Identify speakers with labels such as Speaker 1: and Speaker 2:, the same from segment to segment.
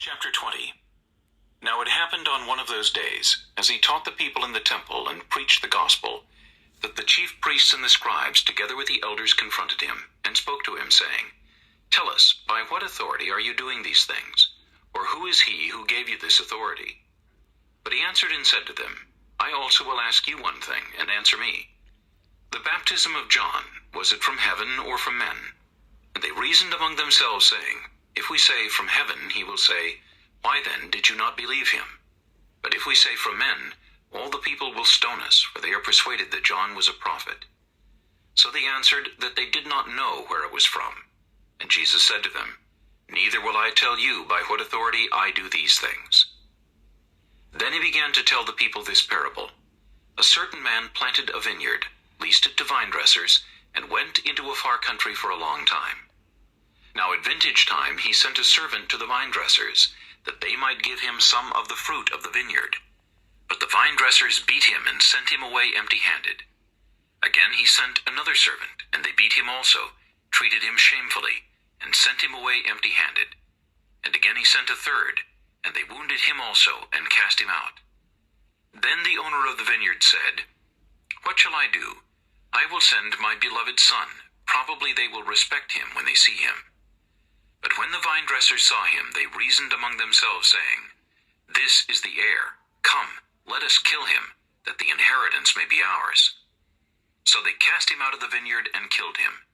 Speaker 1: Chapter 20. Now it happened on one of those days, as he taught the people in the temple and preached the gospel, that the chief priests and the scribes together with the elders confronted him, and spoke to him, saying, "Tell us, by what authority are you doing these things? Or who is he who gave you this authority?" But he answered and said to them, "I also will ask you one thing, and answer me. The baptism of John, was it from heaven or from men?" And they reasoned among themselves, saying, "If we say from heaven, he will say, Why then did you not believe him? But if we say from men, all the people will stone us, for they are persuaded that John was a prophet." So they answered that they did not know where it was from. And Jesus said to them, "Neither will I tell you by what authority I do these things." Then he began to tell the people this parable. A certain man planted a vineyard, leased it to vine dressers, and went into a far country for a long time. Now at vintage time he sent a servant to the vine dressers, that they might give him some of the fruit of the vineyard. But the vine dressers beat him and sent him away empty-handed. Again he sent another servant, and they beat him also, treated him shamefully, and sent him away empty-handed. And again he sent a third, and they wounded him also, and cast him out. Then the owner of the vineyard said, "What shall I do? I will send my beloved son. Probably they will respect him when they see him." But when the vine dressers saw him, they reasoned among themselves, saying, "This is the heir. Come, let us kill him, that the inheritance may be ours." So they cast him out of the vineyard and killed him.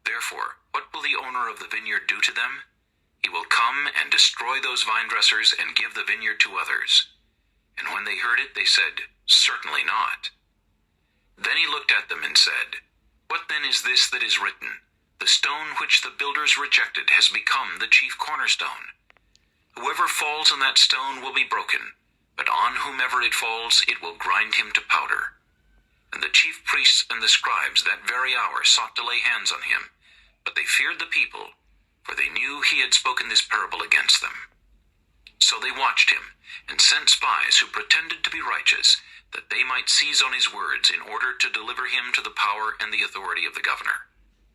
Speaker 1: Therefore, what will the owner of the vineyard do to them? He will come and destroy those vine dressers and give the vineyard to others. And when they heard it, they said, "Certainly not." Then he looked at them and said, "What then is this that is written? The stone which the builders rejected has become the chief cornerstone. Whoever falls on that stone will be broken, but on whomever it falls, it will grind him to powder." And the chief priests and the scribes that very hour sought to lay hands on him, but they feared the people, for they knew he had spoken this parable against them. So they watched him, and sent spies who pretended to be righteous, that they might seize on his words in order to deliver him to the power and the authority of the governor.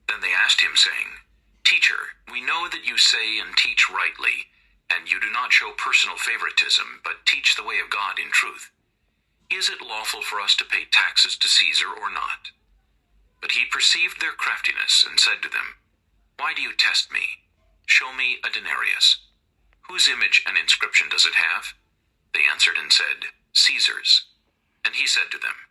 Speaker 1: Then they asked him, saying, "Teacher, we know that you say and teach rightly, and you do not show personal favoritism, but teach the way of God in truth. Is it lawful for us to pay taxes to Caesar or not?" But he perceived their craftiness, and said to them, "Why do you test me? Show me a denarius. Whose image and inscription does it have?" They answered and said, "Caesar's." And he said to them,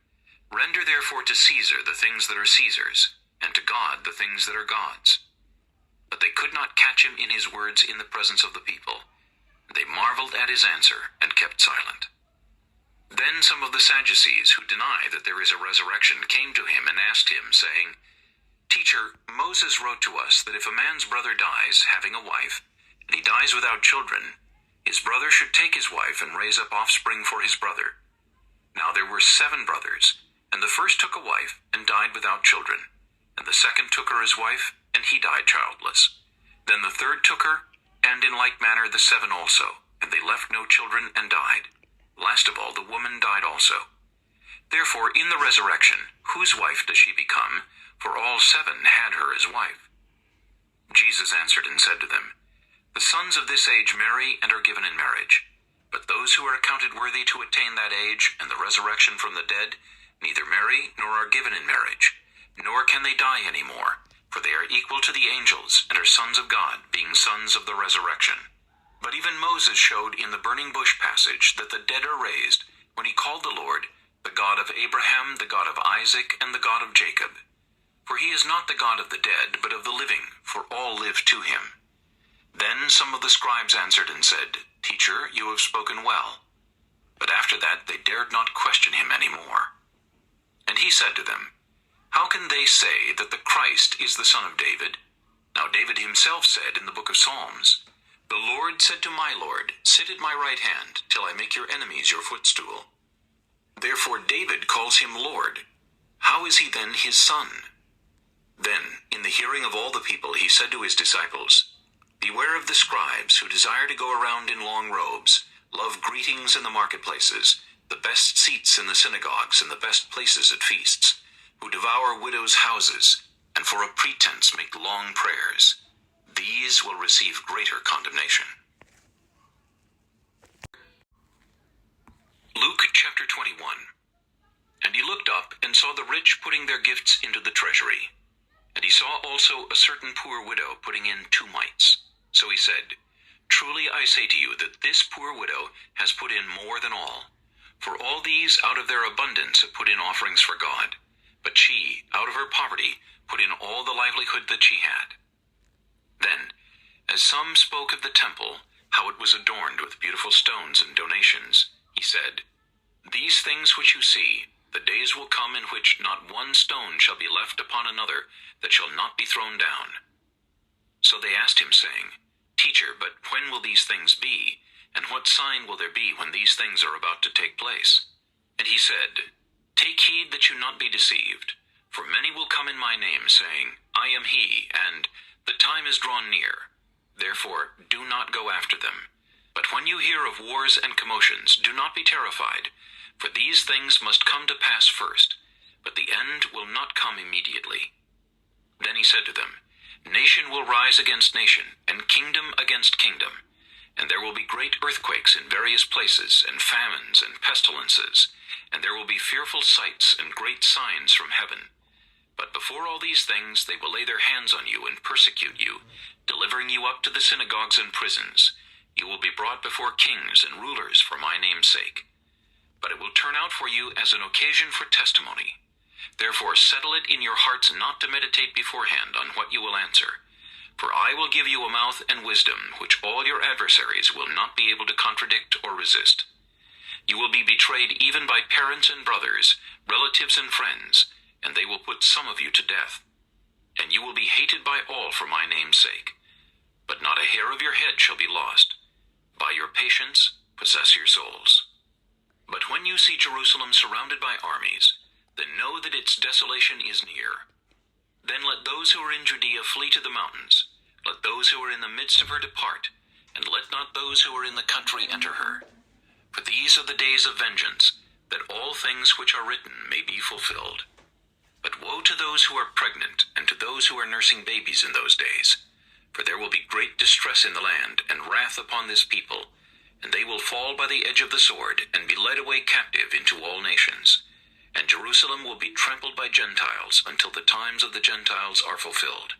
Speaker 1: "Render therefore to Caesar the things that are Caesar's, and to God the things that are God's." But they could not catch him in his words in the presence of the people. They marveled at his answer, and kept silent. Then some of the Sadducees, who deny that there is a resurrection, came to him and asked him, saying, "Teacher, Moses wrote to us that if a man's brother dies, having a wife, and he dies without children, his brother should take his wife and raise up offspring for his brother. Now there were 7 brothers, and the first took a wife, and died without children. And the second took her as wife, and he died childless. Then the third took her, and in like manner the 7 also, and they left no children and died. Last of all, the woman died also. Therefore, in the resurrection, whose wife does she become? For all 7 had her as wife." Jesus answered and said to them, "The sons of this age marry and are given in marriage. But those who are accounted worthy to attain that age and the resurrection from the dead neither marry nor are given in marriage, nor can they die any more, for they are equal to the angels and are sons of God, being sons of the resurrection. But even Moses showed in the burning bush passage that the dead are raised, when he called the Lord, the God of Abraham, the God of Isaac, and the God of Jacob. For he is not the God of the dead, but of the living, for all live to him." Then some of the scribes answered and said, "Teacher, you have spoken well." But after that they dared not question him any more. And he said to them, "How can they say that the Christ is the son of David? Now David himself said in the book of Psalms, 'The Lord said to my Lord, Sit at my right hand, till I make your enemies your footstool.' Therefore David calls him Lord. How is he then his son?" Then, in the hearing of all the people, he said to his disciples, "Beware of the scribes who desire to go around in long robes, love greetings in the marketplaces, the best seats in the synagogues, and the best places at feasts, who devour widows' houses, and for a pretense make long prayers. These will receive greater condemnation. chapter 21. And he looked up and saw the rich putting their gifts into the treasury. And he saw also a certain poor widow putting in 2 mites. So he said, Truly I say to you that this poor widow has put in more than all. For all these out of their abundance have put in offerings for God. But she, out of her poverty, put in all the livelihood that she had. Then, as some spoke of the temple, how it was adorned with beautiful stones and donations, he said, These things which you see, the days will come in which not one stone shall be left upon another that shall not be thrown down. So they asked him, saying, Teacher, but when will these things be? And what sign will there be when these things are about to take place? And he said, Take heed that you not be deceived. For many will come in my name, saying, I am he, and the time is drawn near. Therefore do not go after them. But when you hear of wars and commotions, do not be terrified. For these things must come to pass first, but the end will not come immediately. Then he said to them, Nation will rise against nation, and kingdom against kingdom. And there will be great earthquakes in various places, and famines and pestilences, and there will be fearful sights and great signs from heaven. But before all these things they will lay their hands on you and persecute you, delivering you up to the synagogues and prisons. You will be brought before kings and rulers for my name's sake. But it will turn out for you as an occasion for testimony. Therefore settle it in your hearts not to meditate beforehand on what you will answer. For I will give you a mouth and wisdom, which all your adversaries will not be able to contradict or resist. You will be betrayed even by parents and brothers, relatives and friends, and they will put some of you to death. And you will be hated by all for my name's sake. But not a hair of your head shall be lost. By your patience possess your souls. But when you see Jerusalem surrounded by armies, then know that its desolation is near. Then let those who are in Judea flee to the mountains. Let those who are in the midst of her depart, and let not those who are in the country enter her. For these are the days of vengeance, that all things which are written may be fulfilled. But woe to those who are pregnant, and to those who are nursing babies in those days. For there will be great distress in the land, and wrath upon this people, and they will fall by the edge of the sword, and be led away captive into all nations. And Jerusalem will be trampled by Gentiles, until the times of the Gentiles are fulfilled.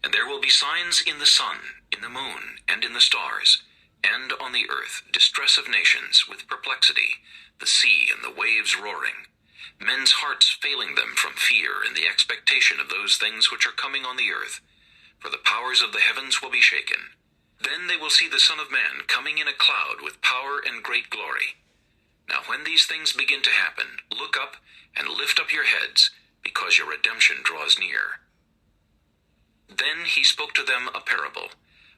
Speaker 1: And there will be signs in the sun, in the moon, and in the stars, and on the earth distress of nations with perplexity, the sea and the waves roaring, men's hearts failing them from fear in the expectation of those things which are coming on the earth, for the powers of the heavens will be shaken. Then they will see the Son of Man coming in a cloud with power and great glory. Now when these things begin to happen, look up and lift up your heads, because your redemption draws near. Then he spoke to them a parable.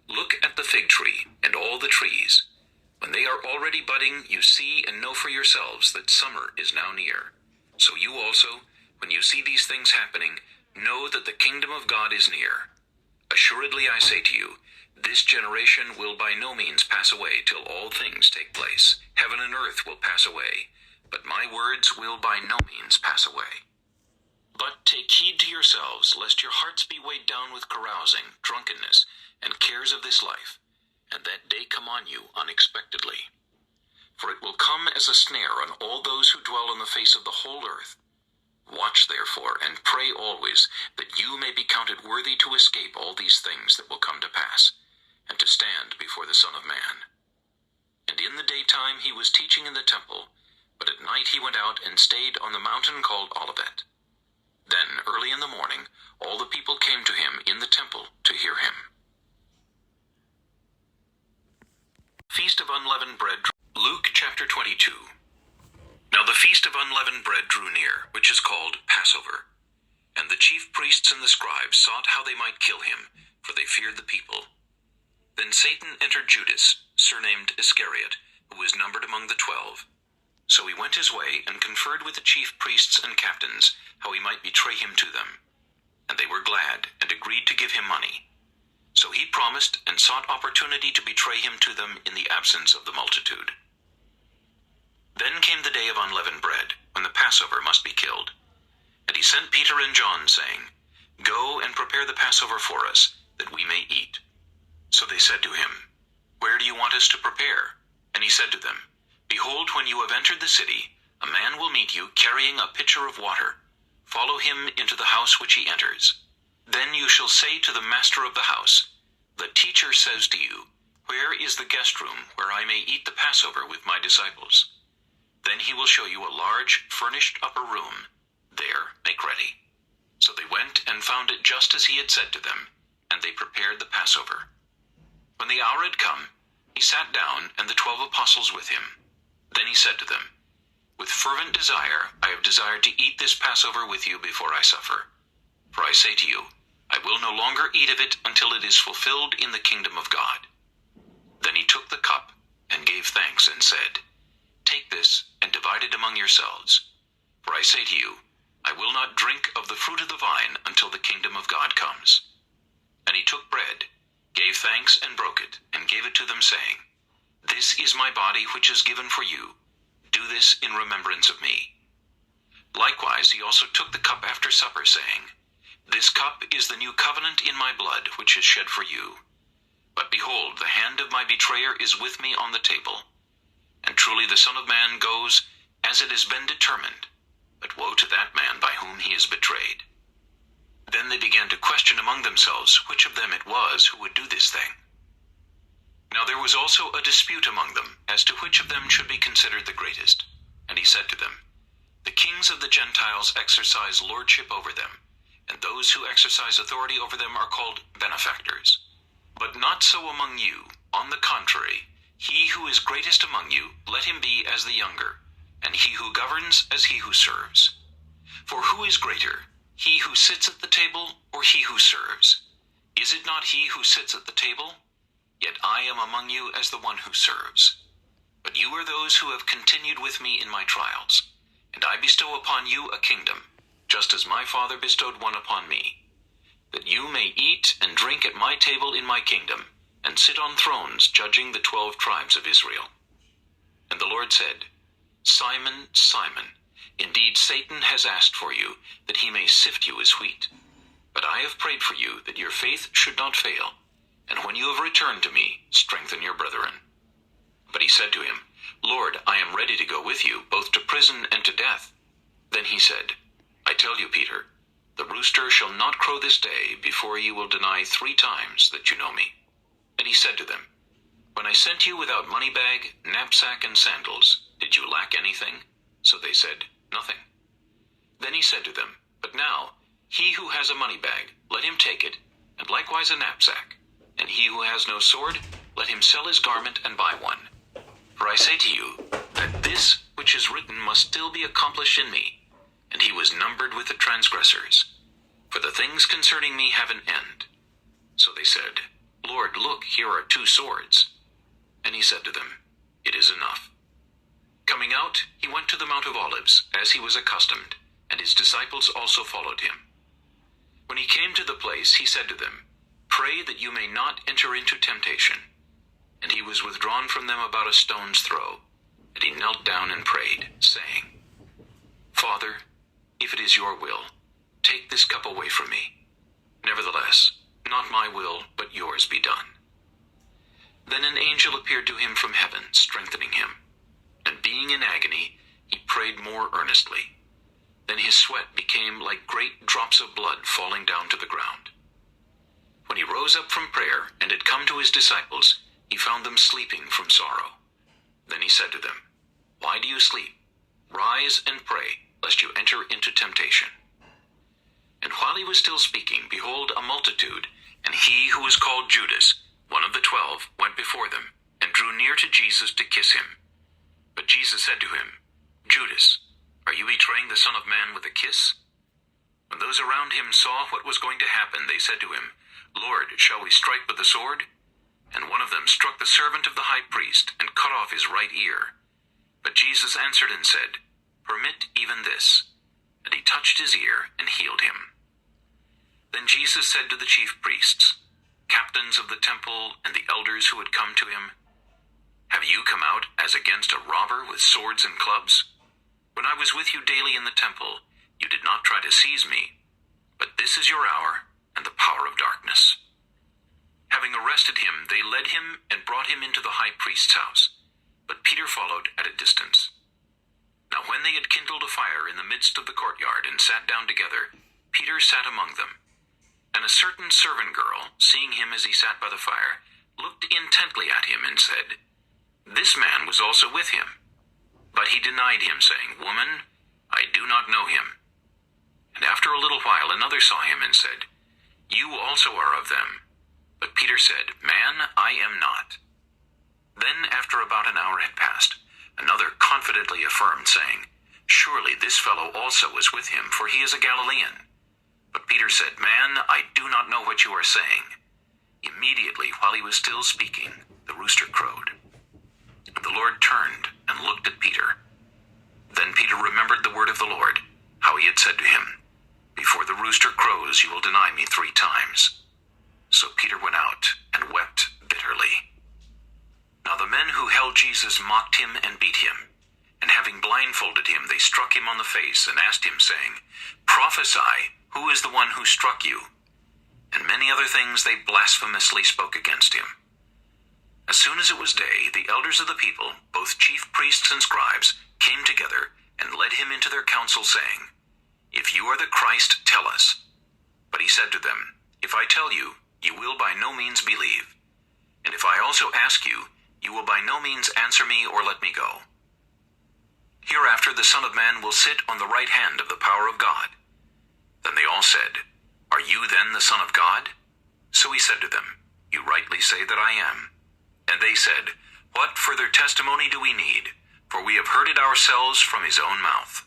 Speaker 1: Look at the fig tree and all the trees. When they are already budding, you see and know for yourselves that summer is now near. So you also, when you see these things happening, know that the kingdom of God is near. Assuredly I say to you, this generation will by no means pass away till all things take place. Heaven and earth will pass away, but my words will by no means pass away. But take heed to yourselves, lest your hearts be weighed down with carousing, drunkenness, and cares of this life, and that day come on you unexpectedly. For it will come as a snare on all those who dwell on the face of the whole earth. Watch therefore, and pray always, that you may be counted worthy to escape all these things that will come to pass, and to stand before the Son of Man. And in the daytime he was teaching in the temple, but at night he went out and stayed on the mountain called Olivet. Then early in the morning all the people came to him in the temple to hear him. Feast of Unleavened Bread. Luke chapter 22. Now the feast of unleavened bread drew near, which is called Passover. And the chief priests and the scribes sought how they might kill him, for they feared the people. Then Satan entered Judas, surnamed Iscariot, who was numbered among the 12. So he went his way and conferred with the chief priests and captains, how he might betray him to them. And they were glad, and agreed to give him money. So he promised and sought opportunity to betray him to them in the absence of the multitude. Then came the day of unleavened bread, when the Passover must be killed. And he sent Peter and John, saying, Go and prepare the Passover for us, that we may eat. So they said to him, Where do you want us to prepare? And he said to them, Behold, when you have entered the city, a man will meet you carrying a pitcher of water. Follow him into the house which he enters. Then you shall say to the master of the house, The teacher says to you, Where is the guest room where I may eat the Passover with my disciples? Then he will show you a large, furnished upper room. There make ready. So they went and found it just as he had said to them, and they prepared the Passover. When the hour had come, he sat down, and the 12 apostles with him. Then he said to them, With fervent desire I have desired to eat this Passover with you before I suffer. For I say to you, I will no longer eat of it until it is fulfilled in the kingdom of God. Then he took the cup and gave thanks and said, Take this and divide it among yourselves. For I say to you, I will not drink of the fruit of the vine until the kingdom of God comes. And he took bread, gave thanks and broke it, and gave it to them, saying, This is my body which is given for you. Do this in remembrance of me. Likewise he also took the cup after supper, saying, This cup is the new covenant in my blood, which is shed for you. But behold, the hand of my betrayer is with me on the table. And truly the Son of Man goes as it has been determined. But woe to that man by whom he is betrayed. Then they began to question among themselves which of them it was who would do this thing. Now there was also a dispute among them as to which of them should be considered the greatest. And he said to them, The kings of the Gentiles exercise lordship over them, and those who exercise authority over them are called benefactors. But not so among you. On the contrary, he who is greatest among you, let him be as the younger, and he who governs as he who serves. For who is greater, he who sits at the table, or he who serves? Is it not he who sits at the table? Yet I am among you as the one who serves. But you are those who have continued with me in my trials, and I bestow upon you a kingdom, just as my Father bestowed one upon me, that you may eat and drink at my table in my kingdom, and sit on thrones judging the 12 tribes of Israel. And the Lord said, Simon, Simon, indeed Satan has asked for you, that he may sift you as wheat. But I have prayed for you, that your faith should not fail, and when you have returned to me, strengthen your brethren. But he said to him, Lord, I am ready to go with you, both to prison and to death. Then he said, I tell you, Peter, the rooster shall not crow this day before you will deny 3 times that you know me. And he said to them, When I sent you without money bag, knapsack, and sandals, did you lack anything? So they said, Nothing. Then he said to them, But now, he who has a money bag, let him take it, and likewise a knapsack. And he who has no sword, let him sell his garment and buy one. For I say to you, that this which is written must still be accomplished in me. And he was numbered with the transgressors. For the things concerning me have an end. So they said, Lord, look, here are 2 swords. And he said to them, It is enough. Coming out, he went to the Mount of Olives, as he was accustomed, and his disciples also followed him. When he came to the place, he said to them, Pray that you may not enter into temptation. And he was withdrawn from them about a stone's throw, and he knelt down and prayed, saying, Father, if it is your will, take this cup away from me. Nevertheless, not my will, but yours be done. Then an angel appeared to him from heaven, strengthening him. And being in agony, he prayed more earnestly. Then his sweat became like great drops of blood falling down to the ground. When he rose up from prayer and had come to his disciples, he found them sleeping from sorrow. Then he said to them, Why do you sleep? Rise and pray, lest you enter into temptation. And while he was still speaking, behold, a multitude, and he who was called Judas, one of the 12, went before them, and drew near to Jesus to kiss him. But Jesus said to him, Judas, are you betraying the Son of Man with a kiss? When those around him saw what was going to happen, they said to him, Lord, shall we strike with the sword? And one of them struck the servant of the high priest, and cut off his right ear. But Jesus answered and said, Permit even this. And he touched his ear and healed him. Then Jesus said to the chief priests, captains of the temple, and the elders who had come to him, Have you come out as against a robber with swords and clubs? When I was with you daily in the temple, you did not try to seize me. But this is your hour and the power of darkness. Having arrested him, they led him and brought him into the high priest's house. But Peter Peter followed at a distance. Now when they had kindled a fire in the midst of the courtyard and sat down together, Peter sat among them. And a certain servant girl, seeing him as he sat by the fire, looked intently at him and said, "This man was also with him." But he denied him, saying, "Woman, I do not know him." And after a little while another saw him and said, "You also are of them." But Peter said, "Man, I am not." Then after about an hour had passed, another confidently affirmed, saying, "Surely this fellow also was with him, for he is a Galilean." But Peter said, "Man, I do not know what you are saying." Immediately, while he was still speaking, the rooster crowed. The Lord turned and looked at Peter. Then Peter remembered the word of the Lord, how he had said to him, "Before the rooster crows, you will deny me 3 times." So Peter went out and wept bitterly. Now the men who held Jesus mocked him and beat him. And having blindfolded him, they struck him on the face and asked him, saying, "Prophesy, who is the one who struck you?" And many other things they blasphemously spoke against him. As soon as it was day, the elders of the people, both chief priests and scribes, came together and led him into their council, saying, "If you are the Christ, tell us." But he said to them, "If I tell you, you will by no means believe. And if I also ask you, you will by no means answer me or let me go. Hereafter the Son of Man will sit on the right hand of the power of God." Then they all said, "Are you then the Son of God?" So he said to them, "You rightly say that I am." And they said, "What further testimony do we need? For we have heard it ourselves from his own mouth."